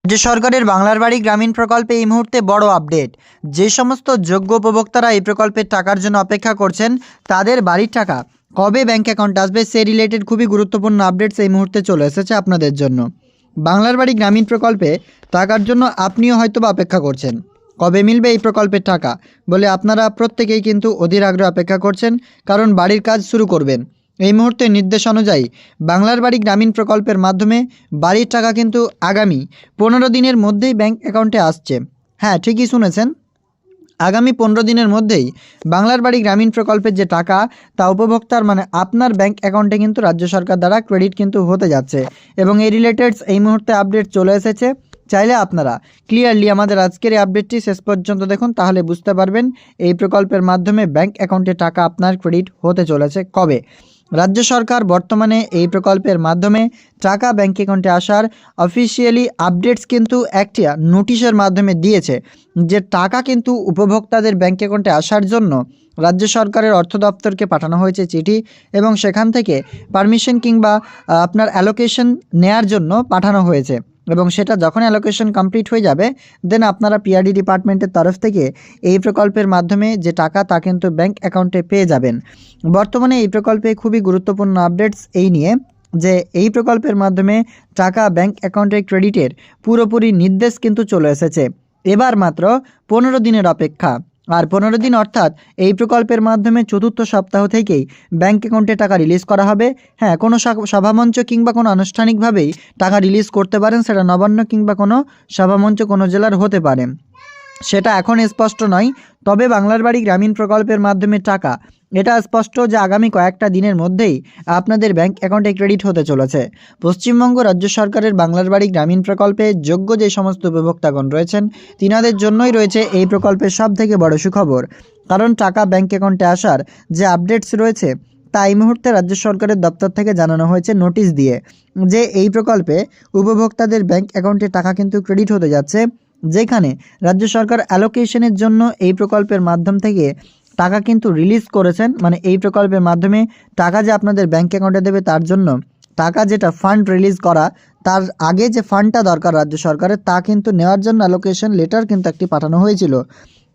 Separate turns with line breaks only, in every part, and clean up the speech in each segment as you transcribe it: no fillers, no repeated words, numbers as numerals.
রাজ্য সরকারের বাংলার বাড়ি গ্রামীণ প্রকল্পে এই মুহূর্তে বড় আপডেট। যে সমস্ত যোগ্য উপভোক্তারা এই প্রকল্পের টাকার জন্য অপেক্ষা করছেন তাদের বাড়ির টাকা কবে ব্যাংক অ্যাকাউন্টে আসবে সে রিলেটেড খুবই গুরুত্বপূর্ণ আপডেটস এই মুহূর্তে চলে এসেছে আপনাদের জন্য। বাংলার বাড়ি গ্রামীণ প্রকল্পে টাকার জন্য আপনিও হয়তো বা অপেক্ষা করছেন কবে মিলবে এই প্রকল্পের টাকা বলে। আপনারা প্রত্যেকেই কিন্তু অধীর আগ্রহে অপেক্ষা করছেন, কারণ বাড়ির কাজ শুরু করবেন। এই মুহূর্তে নির্দেশ অনুযায়ী বাংলার বাড়ি গ্রামীণ প্রকল্পের মাধ্যমে বাড়ির টাকা কিন্তু আগামী 15 দিনের মধ্যেই ব্যাংক অ্যাকাউন্টে আসছে। হ্যাঁ, ঠিকই শুনেছেন, আগামী 15 দিনের মধ্যেই বাংলার বাড়ি গ্রামীণ প্রকল্পের যে টাকা তা উপভোক্তার মানে আপনার ব্যাংক অ্যাকাউন্টে কিন্তু রাজ্য সরকার দ্বারা ক্রেডিট কিন্তু হতে যাচ্ছে। এবং এই রিলেটেড এই মুহূর্তে আপডেট চলে এসেছে। চাইলে আপনারা ক্লিয়ারলি আমাদের আজকের এই আপডেটটি শেষ পর্যন্ত দেখুন, তাহলে বুঝতে পারবেন এই প্রকল্পের মাধ্যমে ব্যাংক অ্যাকাউন্টে টাকা আপনার ক্রেডিট হতে চলেছে কবে। রাজ্য সরকার বর্তমানে এই প্রকল্পের মাধ্যমে টাকা ব্যাংক অ্যাকাউন্টে আসার অফিসিয়ালি আপডেটস কিন্তু একটি নোটিশের মাধ্যমে দিয়েছে যে টাকা কিন্তু উপভোক্তাদের ব্যাংক অ্যাকাউন্টে আসার জন্য রাজ্য সরকারের অর্থ দপ্তরকে পাঠানো হয়েছে চিঠি, এবং সেখান থেকে পারমিশন কিংবা আপনার অ্যালোকেশন নেয়ার জন্য পাঠানো হয়েছে। এবং সেটা যখন অ্যালোকেশন কমপ্লিট হয়ে যাবে দেন আপনারা পিআরডি ডিপার্টমেন্টের তরফ থেকে এই প্রকল্পের মাধ্যমে যে টাকা তা কিন্তু ব্যাংক অ্যাকাউন্টে পেয়ে যাবেন। বর্তমানে এই প্রকল্পে খুবই গুরুত্বপূর্ণ আপডেটস এই নিয়ে যে এই প্রকল্পের মাধ্যমে টাকা ব্যাংক অ্যাকাউন্টে ক্রেডিটের পুরোপুরি নির্দেশ কিন্তু চলে এসেছে। এবার মাত্র 15 দিনের অপেক্ষা, আর 15 দিন অর্থাৎ এই প্রকল্পের মাধ্যমে চতুর্থ সপ্তাহ থেকেই ব্যাংক অ্যাকাউন্টে টাকা রিলিজ করা হবে। হ্যাঁ, কোনো সভামঞ্চ কিংবা কোনো আনুষ্ঠানিকভাবেই টাকা রিলিজ করতে পারেন, সেটা নবান্ন কিংবা কোনো সভামঞ্চ কোনো জেলার হতে পারে, সেটা এখন স্পষ্ট নয়। তবে বাংলার বাড়ি গ্রামীণ প্রকল্পের মাধ্যমে টাকা এটা স্পষ্ট যে আগামী কয়েকটা দিনের মধ্যেই আপনাদের ব্যাংক অ্যাকাউন্টে ক্রেডিট হতে চলেছে। পশ্চিমবঙ্গ রাজ্য সরকারের বাংলার বাড়ি গ্রামীণ প্রকল্পে যোগ্য যে সমস্ত উপভোক্তাগণ রয়েছেন তিনাদের জন্যই রয়েছে এই প্রকল্পের সবথেকে বড় সুখবর। কারণ টাকা ব্যাংক অ্যাকাউন্টে আসার যে আপডেটস রয়েছে তা এই মুহূর্তে রাজ্য সরকারের দপ্তর থেকে জানানো হয়েছে নোটিশ দিয়ে যে এই প্রকল্পে উপভোক্তাদের ব্যাংক অ্যাকাউন্টে টাকা কিন্তু ক্রেডিট হতে যাচ্ছে, যেখানে রাজ্য সরকার অ্যালোকেশনের জন্য এই প্রকল্পের মাধ্যম থেকে টাকা কিন্তু রিলিজ করেছেন। মানে এই প্রকল্পের মাধ্যমে টাকা যে আপনাদের ব্যাংক অ্যাকাউন্টে দেবে তার জন্য টাকা যেটা ফান্ড রিলিজ করা তার আগে যে ফান্ডটা দরকার রাজ্য সরকারের তা কিন্তু নেওয়ার জন্য অ্যালোকেশন লেটার কিন্তু একটি পাঠানো হয়েছিল।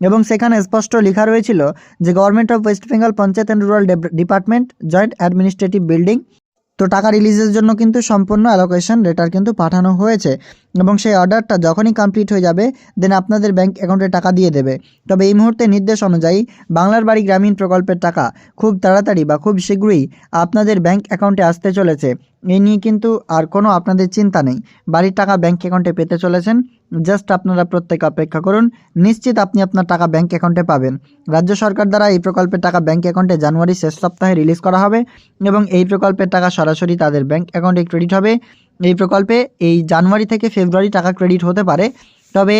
এবং সেখানে স্পষ্ট লেখা রয়েছিল যে government of West Bengal panchayat and rural department joint administrative building. তো টাকা রিলিজের জন্য কিন্তু সম্পূর্ণ অ্যালোকেশন লেটার কিন্তু পাঠানো হয়েছে, এবং সেই অর্ডারটা যখনই কমপ্লিট হয়ে যাবে দেন আপনাদের ব্যাংক অ্যাকাউন্টে টাকা দিয়ে দেবে। তবে এই মুহূর্তে নির্দেশ অনুযায়ী বাংলার বাড়ি গ্রামীণ প্রকল্পের টাকা খুব তাড়াতাড়ি বা খুব শীঘ্রই আপনাদের ব্যাংক অ্যাকাউন্টে আসতে চলেছে। এই নিয়ে কিন্তু আর কোনো আপনাদের চিন্তা নেই, বাড়ির টাকা ব্যাংক অ্যাকাউন্টে পেতে চলেছেন। জাস্ট আপনারা প্রত্যেকে অপেক্ষা করুন, নিশ্চিত আপনি আপনার টাকা ব্যাংক অ্যাকাউন্টে পাবেন। রাজ্য সরকার দ্বারা এই প্রকল্পের টাকা ব্যাংক অ্যাকাউন্টে জানুয়ারি শেষ সপ্তাহে রিলিজ করা হবে, এবং এই প্রকল্পের টাকা সরাসরি তাদের ব্যাংক অ্যাকাউন্টে ক্রেডিট হবে। এই প্রকল্পে এই জানুয়ারি থেকে ফেব্রুয়ারি টাকা ক্রেডিট হতে পারে, তবে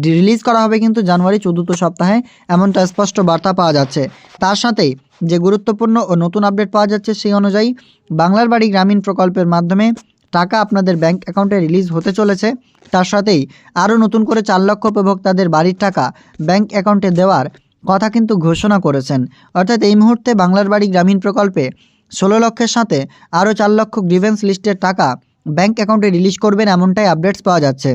রিলিজ করা হবে কিন্তু জানুয়ারি চতুর্থ সপ্তাহে, এমনটা স্পষ্ট বার্তা পাওয়া যাচ্ছে। তার সাথেই যে গুরুত্বপূর্ণ ও নতুন আপডেট পাওয়া যাচ্ছে সেই অনুযায়ী বাংলার বাড়ি গ্রামীণ প্রকল্পের মাধ্যমে টাকা আপনাদের ব্যাংক অ্যাকাউন্টে রিলিজ হতে চলেছে। তার সাথেই আরও নতুন করে 4 লক্ষ উপভোক্তাদের বাড়ির টাকা ব্যাংক অ্যাকাউন্টে দেওয়ার কথা কিন্তু ঘোষণা করেছেন। অর্থাৎ এই মুহূর্তে বাংলার বাড়ি গ্রামীণ প্রকল্পে 16 লক্ষের সাথে আরও 4 লক্ষ গ্রিভেন্স লিস্টের টাকা ব্যাংক অ্যাকাউন্টে রিলিজ করবেন, এমনটাই আপডেটস পাওয়া যাচ্ছে।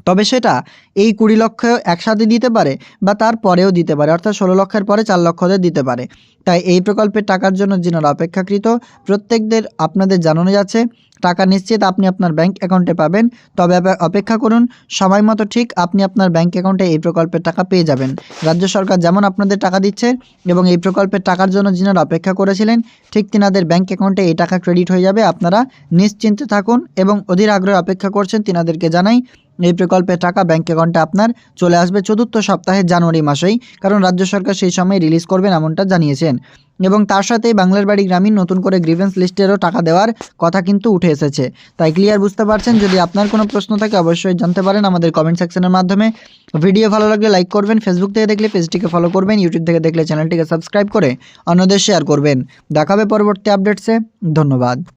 তবে সেটা এই 20 লক্ষ একসাথে দিতে পারে বা তার পরেও দিতে পারে, অর্থাৎ 16 লক্ষের পরে 4 লক্ষদের দিতে পারে। তাই এই প্রকল্পের টাকার জন্য যিনারা অপেক্ষাকৃত প্রত্যেকদের আপনাদের জানানো যাচ্ছে টাকা নিশ্চিত আপনি আপনার ব্যাংক অ্যাকাউন্টে পাবেন। তবে অপেক্ষা করুন, সময় মতো ঠিক আপনি আপনার ব্যাংক অ্যাকাউন্টে এই প্রকল্পের টাকা পেয়ে যাবেন। রাজ্য সরকার যেমন আপনাদের টাকা দিচ্ছে এবং এই প্রকল্পের টাকার জন্য যিনারা অপেক্ষা করেছিলেন ঠিক তিনাদের ব্যাংক অ্যাকাউন্টে এই টাকা ক্রেডিট হয়ে যাবে। আপনারা নিশ্চিন্তে থাকুন এবং অধীর আগ্রহে অপেক্ষা করছেন তিনাদেরকে জানাই এই প্রকল্পের টাকা ব্যাংক অ্যাকাউন্টে আপনার চলে আসবে চতুর্থ সপ্তাহে জানুয়ারি মাসেই, কারণ রাজ্য সরকার সেই সময় রিলিজ করবেন এমনটা জানিয়েছেন। এবং তার সাথে বাংলার বাড়ি গ্রামীণ নতুন করে গ্রিভেন্স লিস্টেরও টাকা দেওয়ার কথা কিন্তু উঠে এসেছে। তাই ক্লিয়ার বুঝতে পারছেন। যদি আপনার কোনো প্রশ্ন থাকে অবশ্যই জানতে পারেন আমাদের কমেন্ট সেকশনের মাধ্যমে। ভিডিও ভালো লাগলে লাইক করবেন, ফেসবুক থেকে দেখলে পেজটিকে ফলো করবেন, ইউটিউব থেকে দেখলে চ্যানেলটিকে সাবস্ক্রাইব করে অন্যদের শেয়ার করবেন। দেখাবে পরবর্তী আপডেটসে। ধন্যবাদ।